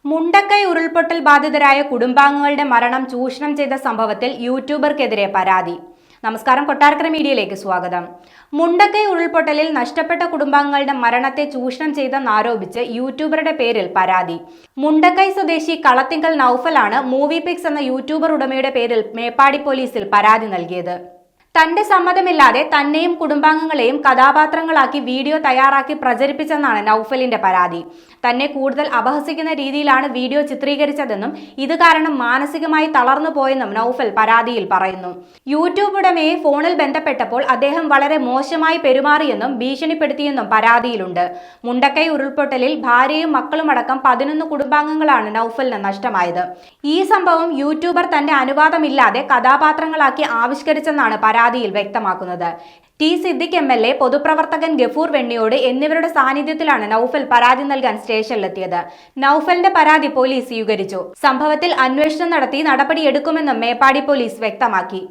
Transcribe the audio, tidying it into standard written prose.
മുണ്ടക്കൈ ഉരുൾപൊട്ടൽ ബാധിതരായ കുടുംബാംഗങ്ങളുടെ മരണം ചൂഷണം ചെയ്ത സംഭവത്തിൽ യൂട്യൂബർക്കെതിരെ പരാതി. നമസ്കാരം, കൊട്ടാരക്കര മീഡിയയിലേക്ക് സ്വാഗതം. മുണ്ടക്കൈ ഉരുൾപൊട്ടലിൽ നഷ്ടപ്പെട്ട കുടുംബാംഗങ്ങളുടെ മരണത്തെ ചൂഷണം ചെയ്തെന്നാരോപിച്ച് യൂട്യൂബറുടെ പേരിൽ പരാതി. മുണ്ടക്കൈ സ്വദേശി കളത്തിങ്കൽ നൌഫലാണ് മൂവി പിക്സ് എന്ന യൂട്യൂബർ ഉടമയുടെ പേരിൽ മേപ്പാടി പോലീസിൽ പരാതി നൽകിയത്. തന്റെ സമ്മതമില്ലാതെ തന്നെയും കുടുംബാംഗങ്ങളെയും കഥാപാത്രങ്ങളാക്കി വീഡിയോ തയ്യാറാക്കി പ്രചരിപ്പിച്ചെന്നാണ് നൌഫലിന്റെ പരാതി. തന്നെ കൂടുതൽ അപഹസിക്കുന്ന രീതിയിലാണ് വീഡിയോ ചിത്രീകരിച്ചതെന്നും ഇത് കാരണം മാനസികമായി തളർന്നു പോയെന്നും നൌഫൽ പരാതിയിൽ പറയുന്നു. യൂട്യൂബ് ഉടമയെ ഫോണിൽ ബന്ധപ്പെട്ടപ്പോൾ അദ്ദേഹം വളരെ മോശമായി പെരുമാറിയെന്നും ഭീഷണിപ്പെടുത്തിയെന്നും പരാതിയിലുണ്ട്. മുണ്ടക്കൈ ഉരുൾപൊട്ടലിൽ ഭാര്യയും മക്കളുമടക്കം 11 കുടുംബാംഗങ്ങളാണ് നൌഫലിന് നഷ്ടമായത്. ഈ സംഭവം യൂട്യൂബർ തന്റെ അനുവാദമില്ലാതെ കഥാപാത്രങ്ങളാക്കി ആവിഷ്കരിച്ചെന്നാണ് പരാതിയിൽ വ്യക്തമാക്കുന്നത്. ടി സിദ്ദിഖ് MLA, പൊതുപ്രവർത്തകൻ ഗഫൂർ വെണ്ണിയോട് എന്നിവരുടെ സാന്നിധ്യത്തിലാണ് നൌഫൽ പരാതി നൽകാൻ സ്റ്റേഷനിലെത്തിയത്. നൌഫലിന്റെ പരാതി പോലീസ് സ്വീകരിച്ചു. സംഭവത്തിൽ അന്വേഷണം നടത്തി നടപടിയെടുക്കുമെന്നും മേപ്പാടി പോലീസ് വ്യക്തമാക്കി.